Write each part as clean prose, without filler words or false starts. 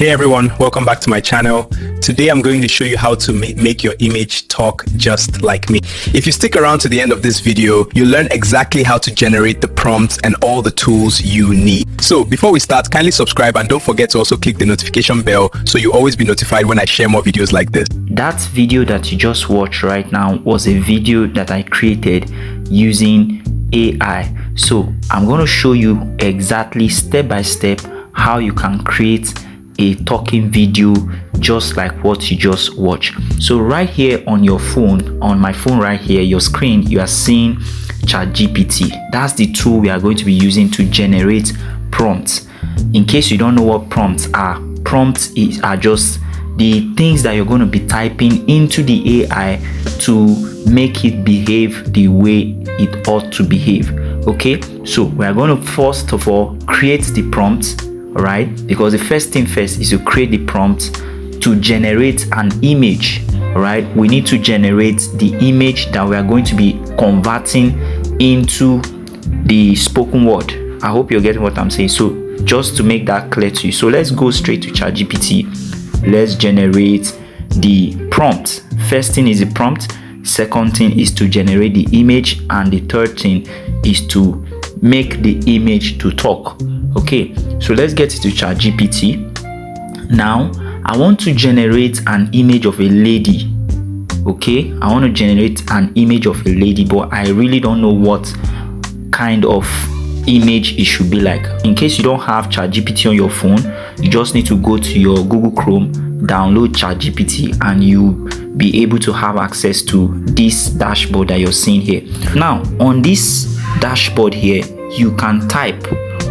Hey everyone, welcome back to my channel. Today I'm going to show you how to make your image talk just like me. If you stick around to the end of this video, you'll learn exactly how to generate the prompts and all the tools you need. So before we start, kindly subscribe and don't forget to also click the notification bell so you always be notified when I share more videos like this. That video that you just watched right now was a video that I created using AI. So I'm going to show you exactly step by step how you can create a talking video just like what you just watched. So right here on your phone, on my phone right here, your screen, you are seeing ChatGPT. That's the tool we are going to be using to generate prompts. In case you don't know what prompts are are just the things that you're going to be typing into the AI to make it behave the way it ought to behave. Okay, so we are going to first of all create the prompt. All right, because the first thing first is to create the prompt to generate an image. All right, we need to generate the image that we are going to be converting into the spoken word. I hope you're getting what I'm saying. So just to make that clear to you, so let's go straight to ChatGPT. Let's generate the prompt. First thing is the prompt, second thing is to generate the image, and the third thing is to make the image to talk. Okay, so let's get to ChatGPT. Now I want to generate an image of a lady. Okay, I want to generate an image of a lady, but I really don't know what kind of image it should be like. In case you don't have ChatGPT on your phone, you just need to go to your Google Chrome, download ChatGPT, and you be able to have access to this dashboard that you're seeing here. Now on this dashboard here, you can type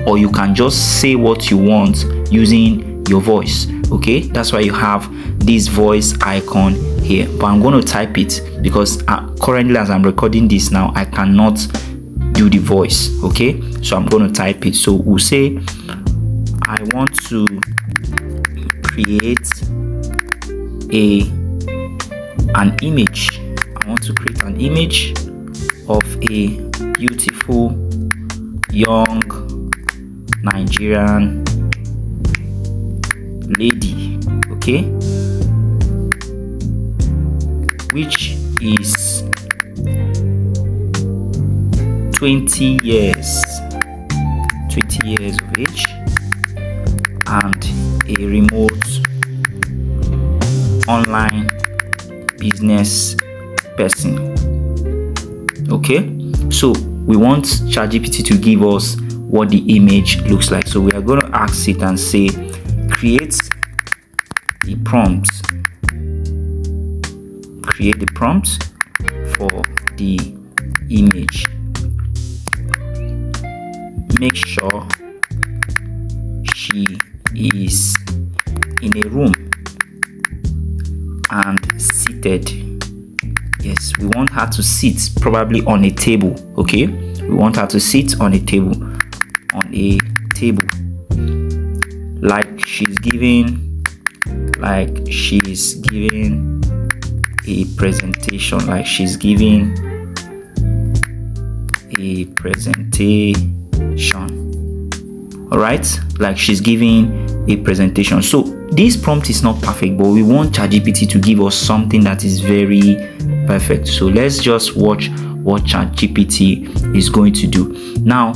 or you can just say what you want using your voice. Okay, that's why you have this voice icon here, but I'm going to type it because currently as I'm recording this now, I cannot do the voice. Okay, so I'm going to type it. So we'll say I want to create an image. I want to create an image of a beautiful young Nigerian lady, okay, which is 20 years of age and a remote online business person. Okay, so we want ChatGPT to give us what the image looks like. So we are going to ask it and say, create the prompt for the image. Make sure she is in a room and seated. Yes, we want her to sit probably on a table. Okay, we want her to sit on a table. Like she's giving a presentation, all right, like she's giving a presentation. So this prompt is not perfect, but we want ChatGPT to give us something that is very perfect. So let's just watch what ChatGPT is going to do. Now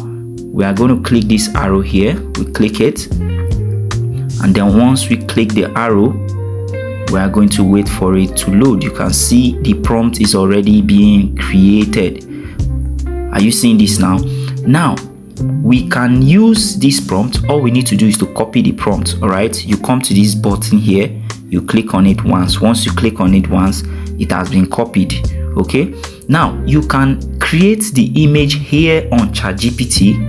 we are going to click this arrow here. We click it, and then once we click the arrow, we are going to wait for it to load. You can see the prompt is already being created. Are you seeing this now? Now we can use this prompt. All we need to do is to copy the prompt. All right, you come to this button here, you click on it once. Once you click on it once, it has been copied. Okay, now you can create the image here on ChatGPT,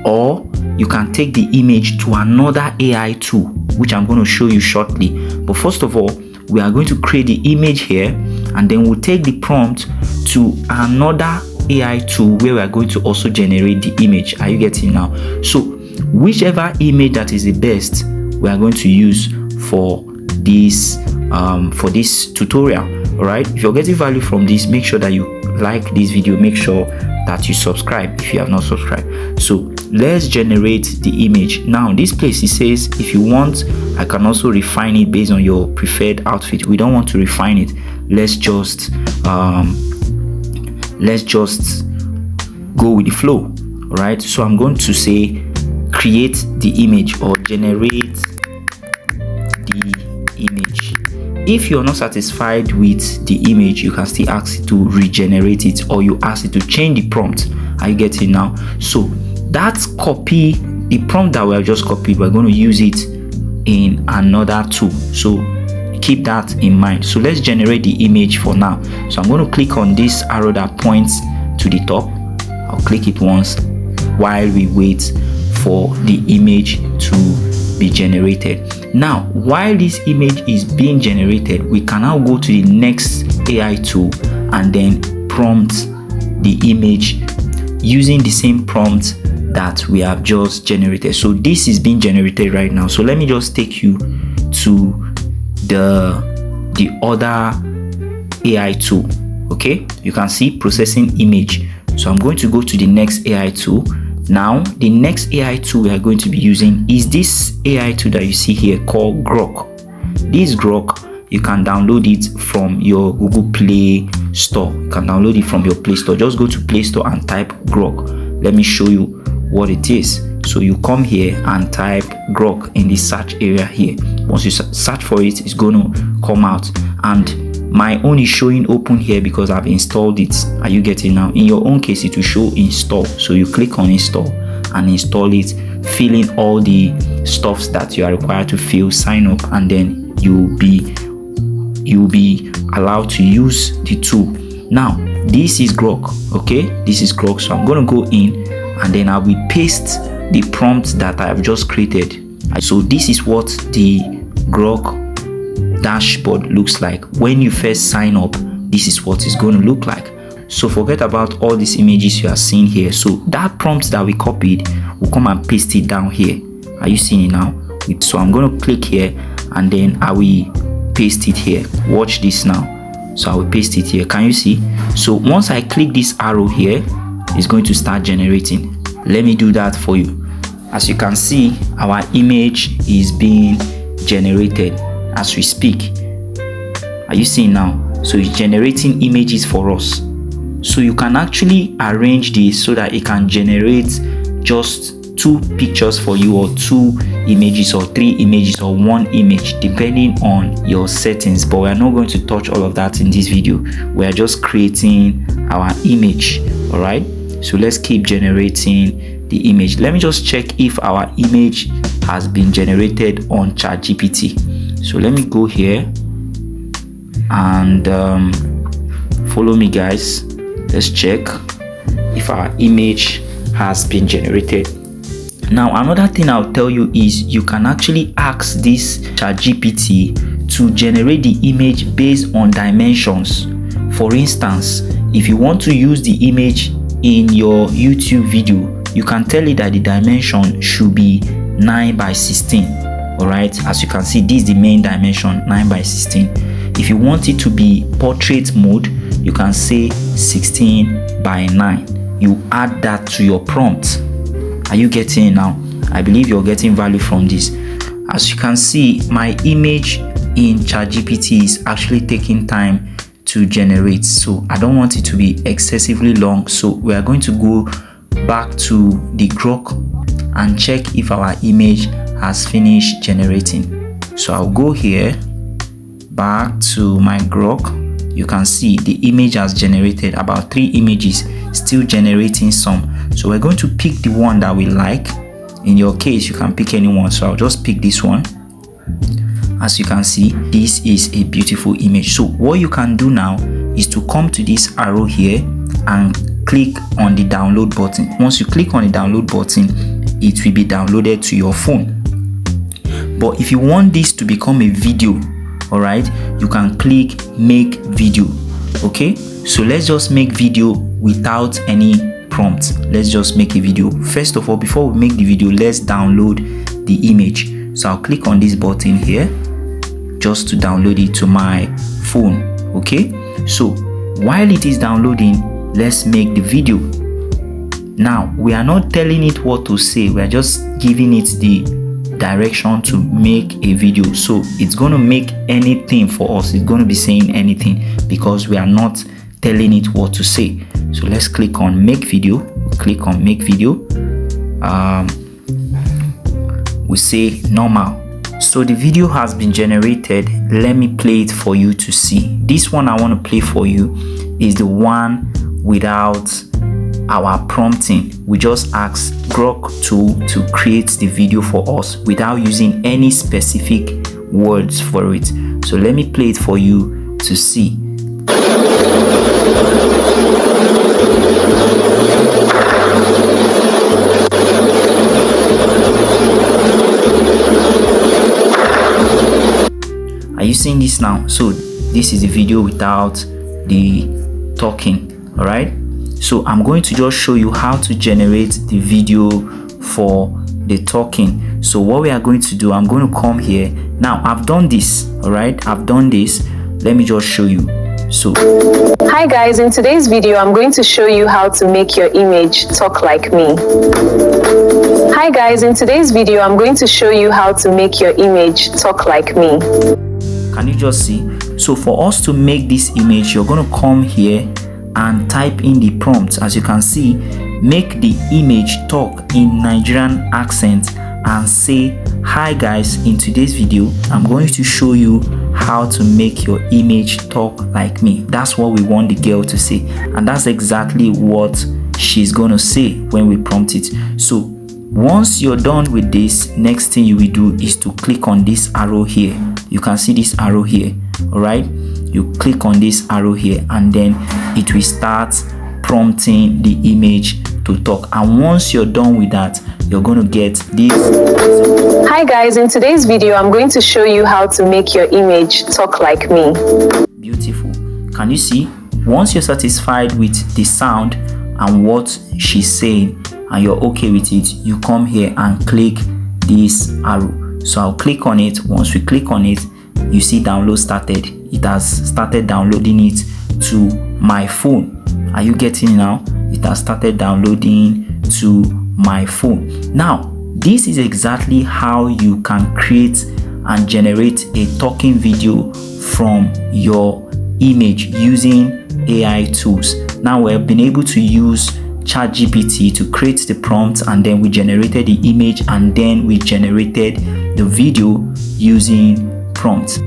or you can take the image to another AI tool, which I'm going to show you shortly. But first of all, we are going to create the image here, and then we'll take the prompt to another AI tool where we are going to also generate the image. Are you getting now? So whichever image that is the best, we are going to use for this tutorial. All right, if you're getting value from this, make sure that you like this video, make sure that you subscribe if you have not subscribed. So let's generate the image. Now this place, it says if you want, I can also refine it based on your preferred outfit. We don't want to refine it. Let's just go with the flow. All right, so I'm going to say create the image or generate the image. If you're not satisfied with the image, you can still ask it to regenerate it, or you ask it to change the prompt. Are you getting now? So that's copy the prompt that we have just copied. We're going to use it in another tool, so keep that in mind. So let's generate the image for now. So I'm going to click on this arrow that points to the top. I'll click it once while we wait for the image to be generated. Now while this image is being generated, we can now go to the next AI tool and then prompt the image using the same prompt that we have just generated. So this is being generated right now. So let me just take you to the other AI tool. Okay, you can see processing image. So I'm going to go to the next AI tool. Now the next AI tool we are going to be using is this AI tool that you see here called Grok. This Grok, you can download it from your Google Play Store. You can download it from your Play Store. Just go to Play Store and type Grok. Let me show you what it is. So you come here and type Grok in the search area here. Once you search for it, it's going to come out, and my own is showing open here because I've installed it. Are you getting now? In your own case, it will show install. So you click on install and install it, fill in all the stuffs that you are required to fill, sign up, and then you'll be allowed to use the tool. Now this is Grok. Okay, this is Grok. So I'm going to go in and then I will paste the prompt that I have just created. So this is what the Grok dashboard looks like. When you first sign up, this is what it's going to look like. So forget about all these images you are seeing here. So that prompt that we copied, we'll come and paste it down here. Are you seeing it now? So I'm going to click here and then I will paste it here. Watch this now. So I will paste it here. Can you see? So once I click this arrow here, it's going to start generating. Let me do that for you. As you can see, our image is being generated as we speak. Are you seeing now? So it's generating images for us. So you can actually arrange this so that it can generate just 2 pictures for you, or 2 images, or 3 images, or 1 image, depending on your settings. But we are not going to touch all of that in this video. We are just creating our image. All right, so let's keep generating the image. Let me just check if our image has been generated on ChatGPT. So let me go here and follow me, guys. Let's check if our image has been generated. Now another thing I'll tell you is you can actually ask this ChatGPT to generate the image based on dimensions. For instance, if you want to use the image in your YouTube video, you can tell it that the dimension should be 9 by 16. All right, as you can see, this is the main dimension, 9 by 16. If you want it to be portrait mode, you can say 16 by 9. You add that to your prompt. Are you getting it now? I believe you're getting value from this. As you can see, my image in ChatGPT is actually taking time to generate, so I don't want it to be excessively long. So we are going to go back to the Grok and check if our image has finished generating. So I'll go here back to my Grok. You can see the image has generated about 3 images, still generating some. So we're going to pick the one that we like. In your case, you can pick anyone, so I'll just pick this one. As you can see, this is a beautiful image. So what you can do now is to come to this arrow here and click on the download button. Once you click on the download button, it will be downloaded to your phone. But if you want this to become a video, all right, you can click make video. Okay, so let's just make video without any prompt. Let's just make a video. First of all, before we make the video, let's download the image. So I'll click on this button here just to download it to my phone. Okay, so while it is downloading, let's make the video. Now we are not telling it what to say, we are just giving it the direction to make a video. So it's going to make anything for us, it's going to be saying anything because we are not telling it what to say. So let's click on make video, click on make video. We say normal. So the video has been generated. Let me play it for you to see. This one I want to play for you is the one without our prompting. We just ask Grok tool to create the video for us without using any specific words for it. So let me play it for you to see. Are you seeing this now? So this is the video without the talking. All right, so I'm going to just show you how to generate the video for the talking. So what we are going to do, I'm going to come here. Now I've done this. All right, I've done this. Let me just show you. So hi guys, in today's video I'm going to show you how to make your image talk like me. Hi guys, in today's video I'm going to show you how to make your image talk like me. Can you just see? So for us to make this image, you're going to come here and type in the prompt. As you can see, make the image talk in Nigerian accent and say, hi guys, in today's video I'm going to show you how to make your image talk like me. That's what we want the girl to say, and that's exactly what she's gonna say when we prompt it. So once you're done with this, next thing you will do is to click on this arrow here. You can see this arrow here. All right, you click on this arrow here and then it will start prompting the image to talk. And once you're done with that, you're going to get this. Hi guys, in today's video I'm going to show you how to make your image talk like me. Beautiful. Can you see? Once you're satisfied with the sound and what she's saying and you're okay with it, you come here and click this arrow. So I'll click on it. Once we click on it, you see download started. It has started downloading it to my phone. Are you getting it now? It has started downloading to my phone. Now this is exactly how you can create and generate a talking video from your image using AI tools. Now we've been able to use ChatGPT to create the prompt, and then we generated the image, and then we generated the video using prompts.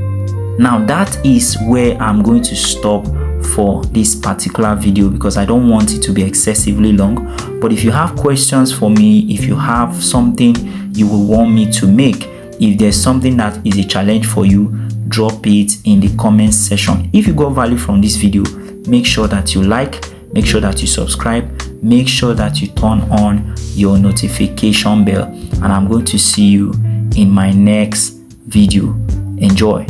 Now that is where I'm going to stop for this particular video because I don't want it to be excessively long. But if you have questions for me, if you have something you will want me to make, if there's something that is a challenge for you, drop it in the comments section. If you got value from this video, make sure that you like, make sure that you subscribe, make sure that you turn on your notification bell, and I'm going to see you in my next video. Enjoy.